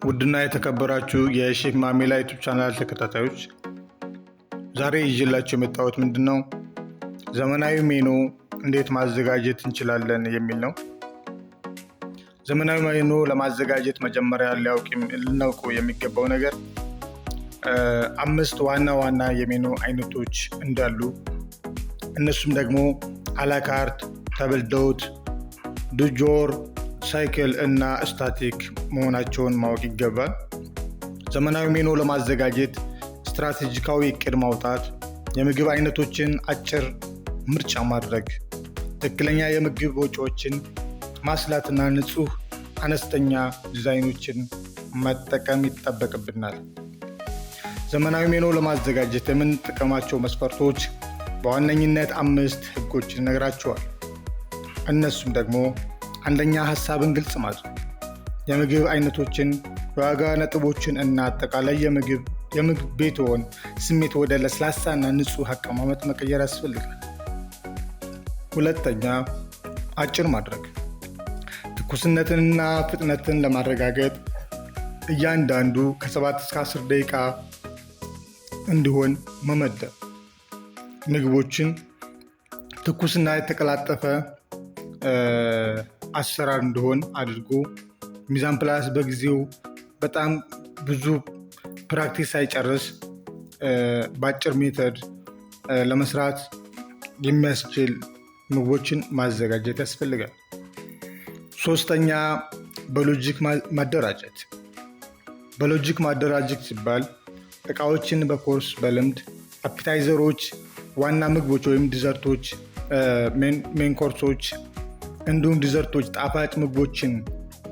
ውድና የተከበራችሁ የሼክ ማሜላ ዩቲዩብ ቻናል ተከታታዮች ዛሬ ይዤላችሁ የመጣሁት ምንድነው ዘመናዊ ሜኑ እንዴት ማዘጋጀት እንችላለን የሚል ነው። ዘመናዊ ሜኑ ለማዘጋጀት መጀመሪያ ልናውቀው የሚገባው ነገር 5 ዋና የሜኑ አይነቶች እንዳሉ እነሱም ደግሞ አላካርት፣ ተብልዶት፣ ዱጆር፣ ሳይክል እና ስታቲክ መሆናቸውን ማወቅ ይገባል። ዘመናዊ ሜኑ ለማዘጋጀት ስትራቴጂካዊ እቅድ ማውጣት፣ የምግብ አይነቶችን አጭር ምርጫ ማድረግ፣ ትክክለኛ የምግብ ወጪዎችን ማስላትና ንጹህ አነስተኛ ዲዛይኖችን መጠቀም ይጠበቅብናል። ዘመናዊ ሜኑ ለማዘጋጀት የምንጠቀማቸው መስፈርቶች በዋነኝነት 5 ህጎችን እነግራችኋል። እነሱም ደግሞ አንደኛ ሐሳብን ግልጽ ማድረግ፣ የምግብ አይነቶችን፣ የዋጋ ነጥቦችን እና አጠቃላይ የምግብ ቤትዎን ስሜት ወደ ለስላሳና ንጹህ አቀማመጥ መቀየር ያስፈልጋል። ሁለተኛ አጭር ማድረግ፣ ትኩስነትንና ፍጥነትን ለማረጋገጥ እያንዳንዱ ከ7 እስከ 10 ደቂቃ እንዲሆን መመደብ፣ ምግቦችን ትኩስና የተቀላጠፈ አሰራር እንዲሆን አድርጎ ሚዛን ፕላስ በጊዜው በጣም ብዙ ፕራክቲስ ሳይጨርስ በአጭር ሜተድ ለመስራት የሚያስችል ምግቦችን ማዘጋጀት ያስፈልጋል። ሶስተኛ በሎጂክ ማደራጀት። በሎጂክ ማደራጀት ሲባል እቃዎችን በኮርስ በልምድ አፒታይዘሮች፣ ዋና ምግቦች ወይም ዲዘርቶች፣ ሜን ኮርሶች እንዲሁም ዲዘርቶች፣ ጣፋጭ ምግቦችን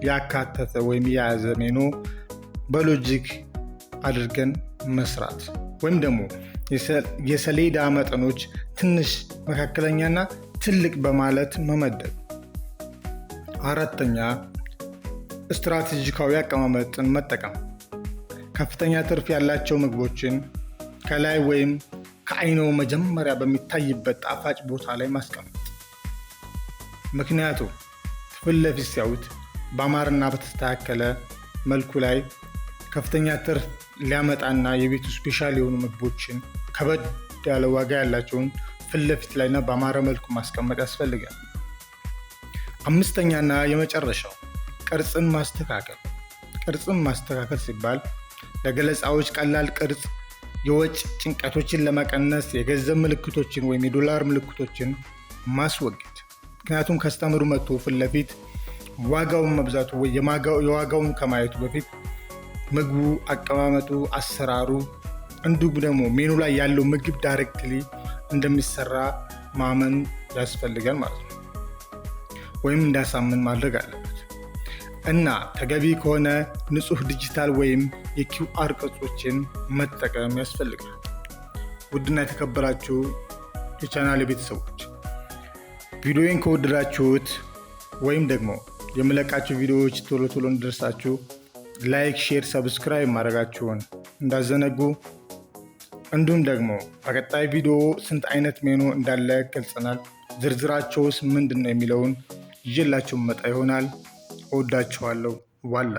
ያካተተ ወይም የያዘ ሜኑ በሎጂክ አድርገን መስራት ወይም ደግሞ የሰሌዳ መጠኖች ትንሽ፣ መካከለኛና ትልቅ በማለት መመደብ። አራተኛ ስትራቴጂካዊ አቀማመጥን መጠቀም። ከፍተኛ ትርፍ ያላቸው ምግቦችን ከላይ ወይም ከዓይንዎ መጀመሪያ በሚታይበት ጣፋጭ ቦታ ላይ ማስቀመጥ። ምክንያቱም ፊት ለፊት ሲያዩት በአማረና በተስተካከለ መልኩ ላይ ከፍተኛ ትርፍ ሊያመጣና የቤቱ ስፔሻል የሆኑ ምግቦችን ከበድ ያለ ዋጋ ያላቸውን ፊት ለፊት ላይና በአማረ መልኩ ማስቀመጥ ያስፈልጋል። አምስተኛና የመጨረሻው ቅርጽን ማስተካከል። ቅርጽን ማስተካከል ሲባል ለገለጻዎች ቀላል ቅርጽ፣ የወጭ ጭንቀቶችን ለመቀነስ የገንዘብ ምልክቶችን ወይም የዶላር ምልክቶችን ማስወገድ። ምክንያቱም ከስተመሩ መጥቶ ፊት ለፊት ዋጋውን መብዛቱ ወይ የዋጋውን ከማየቱ በፊት ምግቡ፣ አቀማመጡ፣ አሰራሩ እንዲሁም ደግሞ ሜኑ ላይ ያለው ምግብ ዳይሬክትሊ እንደሚሰራ ማመን ያስፈልጋል ማለት ነው፣ ወይም እንዳሳምን ማድረግ አለበት እና ተገቢ ከሆነ ንጹህ ዲጂታል ወይም የኪውአር ቅርጾችን መጠቀም ያስፈልጋል። ውድና የተከበራችሁ የቻናሌ ቤተሰቦች ቪዲዮን ከወደዳችሁት ወይም ደግሞ የምለቃችሁ ቪዲዮዎች ቶሎ እንዲደርሳችሁ ላይክ፣ ሼር፣ ሰብስክራይብ ማድረጋችሁን እንዳዘነጉ። እንዲሁም ደግሞ በቀጣይ ቪዲዮ ስንት አይነት ሜኑ እንዳለ ገልጸናል። ዝርዝራቸውስ ምንድነው የሚለውን ይዤላችሁ መጣ ይሆናል። እወዳችኋለሁ። ዋላ